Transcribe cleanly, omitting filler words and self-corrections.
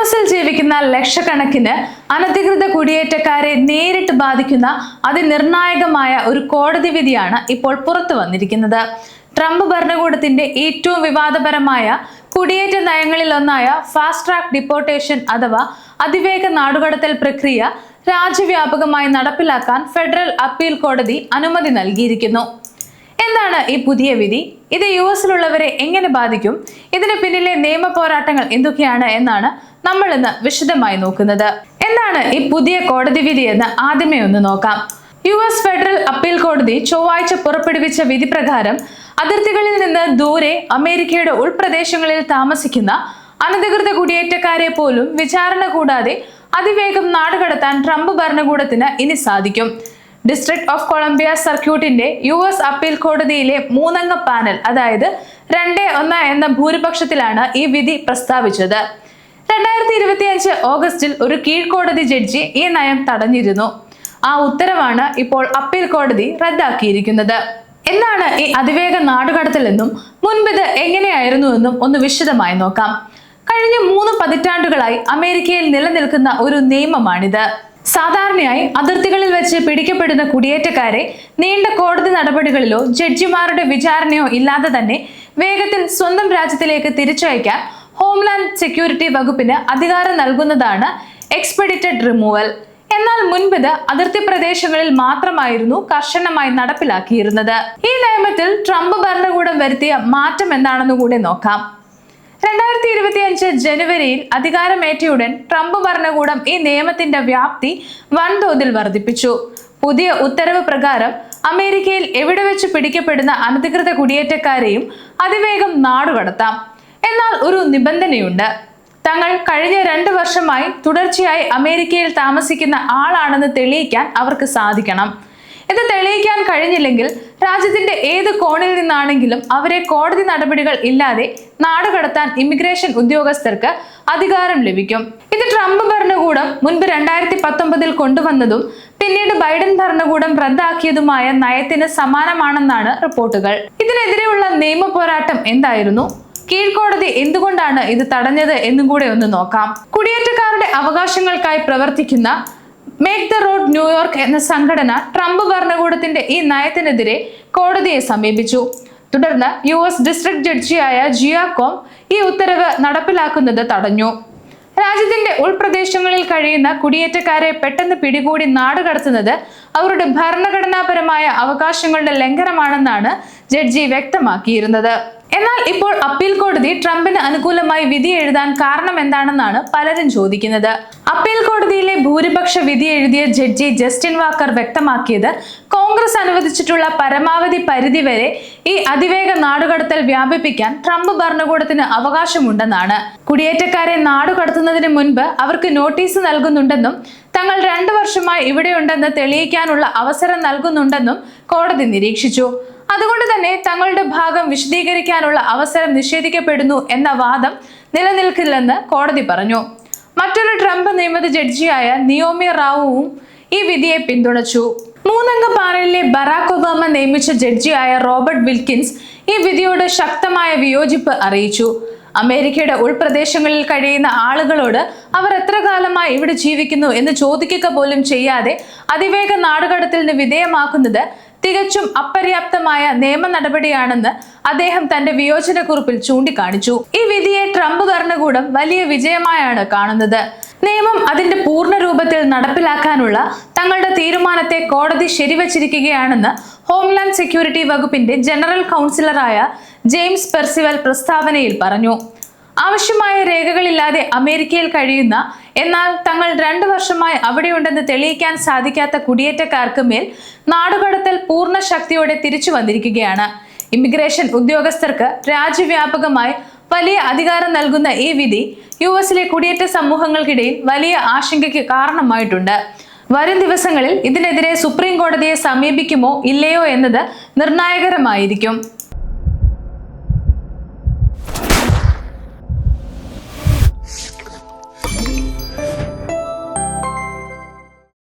എസിൽ ജീവിക്കുന്ന ലക്ഷക്കണക്കിന് അനധികൃത കുടിയേറ്റക്കാരെ നേരിട്ട് ബാധിക്കുന്ന അതിനിർണായകമായ ഒരു കോടതി വിധിയാണ് ഇപ്പോൾ പുറത്തു വന്നിരിക്കുന്നത്. ട്രംപ് ഭരണകൂടത്തിന്റെ ഏറ്റവും വിവാദപരമായ കുടിയേറ്റ നയങ്ങളിലൊന്നായ ഫാസ്റ്റ് ട്രാക്ക് ഡിപ്പോർട്ടേഷൻ അഥവാ അതിവേഗ നാടുകടത്തൽ പ്രക്രിയ രാജ്യവ്യാപകമായി നടപ്പിലാക്കാൻ ഫെഡറൽ അപ്പീൽ കോടതി അനുമതി നൽകിയിരിക്കുന്നു. എന്താണ് ഈ പുതിയ വിധി? ഇത് യുഎസിലുള്ളവരെ എങ്ങനെ ബാധിക്കും? ഇതിന് പിന്നിലെ നിയമ പോരാട്ടങ്ങൾ എന്തൊക്കെയാണ് എന്നാണ് നമ്മൾ ഇന്ന് വിശദമായി നോക്കുന്നത്. എന്താണ് ഈ പുതിയ കോടതി വിധി എന്ന് ആദ്യമേ ഒന്ന് നോക്കാം. യുഎസ് ഫെഡറൽ അപ്പീൽ കോടതി ചൊവ്വാഴ്ച പുറപ്പെടുവിച്ച വിധി പ്രകാരം അതിർത്തികളിൽ നിന്ന് ദൂരെ അമേരിക്കയുടെ ഉൾപ്രദേശങ്ങളിൽ താമസിക്കുന്ന അനധികൃത കുടിയേറ്റക്കാരെ പോലും വിചാരണ കൂടാതെ അതിവേഗം നാടുകടത്താൻ ട്രംപ് ഭരണകൂടത്തിന് ഇനി സാധിക്കും. ഡിസ്ട്രിക്ട് ഓഫ് കൊളംബിയ സർക്യൂട്ടിന്റെ യുഎസ് അപ്പീൽ കോടതിയിലെ 3 അംഗ പാനൽ, അതായത് 2-1 എന്ന ഭൂരിപക്ഷത്തിലാണ് ഈ വിധി പ്രസ്താവിച്ചത്. 2025 ഓഗസ്റ്റിൽ ഒരു കീഴ്ക്കോടതി ജഡ്ജി ഈ നയം തടഞ്ഞിരുന്നു. ആ ഉത്തരവാണ് ഇപ്പോൾ അപ്പീൽ കോടതി റദ്ദാക്കിയിരിക്കുന്നത്. എന്താണ് ഈ അതിവേഗ നാടുകടത്തൽ എന്നും മുൻപിത് എങ്ങനെയായിരുന്നുവെന്നും ഒന്ന് വിശദമായി നോക്കാം. കഴിഞ്ഞ 3 പതിറ്റാണ്ടുകളായി അമേരിക്കയിൽ നിലനിൽക്കുന്ന ഒരു നിയമമാണിത്. സാധാരണയായി അതിർത്തികളിൽ വെച്ച് പിടിക്കപ്പെടുന്ന കുടിയേറ്റക്കാരെ നീണ്ട കോടതി നടപടികളിലോ ജഡ്ജിമാരുടെ വിചാരണയോ ഇല്ലാതെ തന്നെ വേഗത്തിൽ സ്വന്തം രാജ്യത്തിലേക്ക് തിരിച്ചയക്കാൻ ഹോംലാൻഡ് സെക്യൂരിറ്റി വകുപ്പിന് അധികാരം നൽകുന്നതാണ് എക്സ്പെഡിറ്റഡ് റിമൂവൽ. എന്നാൽ മുൻപിത് അതിർത്തി പ്രദേശങ്ങളിൽ മാത്രമായിരുന്നു കർശനമായി നടപ്പിലാക്കിയിരുന്നത്. ഈ നിയമത്തിൽ ട്രംപ് ഭരണകൂടം വരുത്തിയ മാറ്റം എന്താണെന്ന് കൂടെ നോക്കാം. 2025 ജനുവരിയിൽ അധികാരമേറ്റയുടൻ ട്രംപ് ഭരണകൂടം ഈ നിയമത്തിന്റെ വ്യാപ്തി വൻതോതിൽ വർദ്ധിപ്പിച്ചു. പുതിയ ഉത്തരവ് പ്രകാരം അമേരിക്കയിൽ എവിടെ വെച്ച് പിടിക്കപ്പെടുന്ന അനധികൃത കുടിയേറ്റക്കാരെയും അതിവേഗം നാടുകടത്താം. എന്നാൽ ഒരു നിബന്ധനയുണ്ട്. തങ്ങൾ കഴിഞ്ഞ 2 വർഷമായി തുടർച്ചയായി അമേരിക്കയിൽ താമസിക്കുന്ന ആളാണെന്ന് തെളിയിക്കാൻ അവർക്ക് സാധിക്കണം. ഇത് തെളിയിക്കാൻ കഴിഞ്ഞില്ലെങ്കിൽ രാജ്യത്തിന്റെ ഏത് കോണിൽ നിന്നാണെങ്കിലും അവരെ കോടതി നടപടികൾ ഇല്ലാതെ നാടുകടത്താൻ ഇമിഗ്രേഷൻ ഉദ്യോഗസ്ഥർക്ക് അധികാരം ലഭിക്കും. ഇത് ട്രംപ് ഭരണകൂടം മുൻപ് 2019 കൊണ്ടുവന്നതും പിന്നീട് ബൈഡൻ ഭരണകൂടം റദ്ദാക്കിയതുമായ നയത്തിന് സമാനമാണെന്നാണ് റിപ്പോർട്ടുകൾ. ഇതിനെതിരെയുള്ള നിയമ പോരാട്ടം എന്തായിരുന്നു? കീഴ്ക്കോടതി എന്തുകൊണ്ടാണ് ഇത് തടഞ്ഞത് എന്നും കൂടെ ഒന്ന് നോക്കാം. കുടിയേറ്റക്കാരുടെ അവകാശങ്ങൾക്കായി പ്രവർത്തിക്കുന്ന മേക്ക് ദ റോഡ് ന്യൂയോർക്ക് എന്ന സംഘടന ട്രംപ് ഭരണകൂടത്തിന്റെ ഈ നയത്തിനെതിരെ കോടതിയെ സമീപിച്ചു. തുടർന്ന് യുഎസ് ഡിസ്ട്രിക്ട് ജഡ്ജിയായ ജിയാകോം ഈ ഉത്തരവ് നടപ്പിലാക്കുന്നത് തടഞ്ഞു. രാജ്യത്തിന്റെ ഉൾപ്രദേശങ്ങളിൽ കഴിയുന്ന കുടിയേറ്റക്കാരെ പെട്ടെന്ന് പിടികൂടി നാടുകടത്തുന്നത് അവരുടെ ഭരണഘടനാപരമായ അവകാശങ്ങളുടെ ലംഘനമാണെന്നാണ് ജഡ്ജി വ്യക്തമാക്കിയിരുന്നത്. എന്നാൽ ഇപ്പോൾ അപ്പീൽ കോടതി ട്രംപിന് അനുകൂലമായി വിധി എഴുതാൻ കാരണം എന്താണെന്നാണ് പലരും ചോദിക്കുന്നത്. അപ്പീൽ കോടതിയിലെ ഭൂരിപക്ഷ വിധി എഴുതിയ ജഡ്ജി ജസ്റ്റിൻ വാക്കർ വ്യക്തമാക്കിയത് കോൺഗ്രസ് അനുവദിച്ചിട്ടുള്ള പരമാവധി പരിധി വരെ ഈ അതിവേഗ നാടുകടത്തൽ വ്യാപിപ്പിക്കാൻ ട്രംപ് ഭരണകൂടത്തിന് അവകാശമുണ്ടെന്നാണ്. കുടിയേറ്റക്കാരെ നാടുകടത്തുന്നതിന് മുൻപ് അവർക്ക് നോട്ടീസ് നൽകുന്നുണ്ടെന്നും തങ്ങൾ 2 വർഷമായി ഇവിടെയുണ്ടെന്ന് തെളിയിക്കാനുള്ള അവസരം നൽകുന്നുണ്ടെന്നും കോടതി നിരീക്ഷിച്ചു. അതുകൊണ്ട് തന്നെ തങ്ങളുടെ ഭാഗം വിശദീകരിക്കാനുള്ള അവസരം നിഷേധിക്കപ്പെടുന്നു എന്ന വാദം നിലനിൽക്കില്ലെന്ന് കോടതി പറഞ്ഞു. മറ്റൊരു ട്രംപ് നിയമിത ജഡ്ജിയായ നിയോമി റാവുവും ഈ വിധിയെ പിന്തുണച്ചു. 3 അംഗ പാനലിലെ ബറാക് ഒബാമ നിയമിച്ച ജഡ്ജിയായ റോബർട്ട് വിൽക്കിൻസ് ഈ വിധിയോട് ശക്തമായ വിയോജിപ്പ് അറിയിച്ചു. അമേരിക്കയുടെ ഉൾപ്രദേശങ്ങളിൽ കഴിയുന്ന ആളുകളോട് അവർ എത്ര കാലമായി ഇവിടെ ജീവിക്കുന്നു എന്ന് ചോദിക്കുക പോലും ചെയ്യാതെ അതിവേഗ നാടുകടത്തലിന് വിധേയമാക്കുന്നത് തികച്ചും അപര്യാപ്തമായ നിയമ നടപടിയാണെന്ന് അദ്ദേഹം തന്റെ വിയോജനക്കുറിപ്പിൽ ചൂണ്ടിക്കാണിച്ചു. ഈ വിധിയെ ട്രംപ് ഭരണകൂടം വലിയ വിജയമായാണ് കാണുന്നത്. നിയമം അതിന്റെ പൂർണ്ണ രൂപത്തിൽ നടപ്പിലാക്കാനുള്ള തങ്ങളുടെ തീരുമാനത്തെ കോടതി ശരിവച്ചിരിക്കുകയാണെന്ന് ഹോംലാൻഡ് സെക്യൂരിറ്റി വകുപ്പിന്റെ ജനറൽ കൗൺസിലറായ ജെയിംസ് പെർസിവൽ പ്രസ്താവനയിൽ പറഞ്ഞു. ആവശ്യമായ രേഖകളില്ലാതെ അമേരിക്കയിൽ കഴിയുന്ന എന്നാൽ തങ്ങൾ 2 വർഷമായി അവിടെയുണ്ടെന്ന് തെളിയിക്കാൻ സാധിക്കാത്ത കുടിയേറ്റക്കാർക്ക് മേൽ നാടുകടത്തൽ പൂർണ്ണ ശക്തിയോടെ തിരിച്ചു വന്നിരിക്കുകയാണ്. ഇമിഗ്രേഷൻ ഉദ്യോഗസ്ഥർക്ക് രാജ്യവ്യാപകമായി വലിയ അധികാരം നൽകുന്ന ഈ വിധി യുഎസിലെ കുടിയേറ്റ സമൂഹങ്ങൾക്കിടയിൽ വലിയ ആശങ്കയ്ക്ക് കാരണമായിട്ടുണ്ട്. വരും ദിവസങ്ങളിൽ ഇതിനെതിരെ സുപ്രീം കോടതിയെ സമീപിക്കുമോ ഇല്ലയോ എന്നത് നിർണായകരമായിരിക്കും.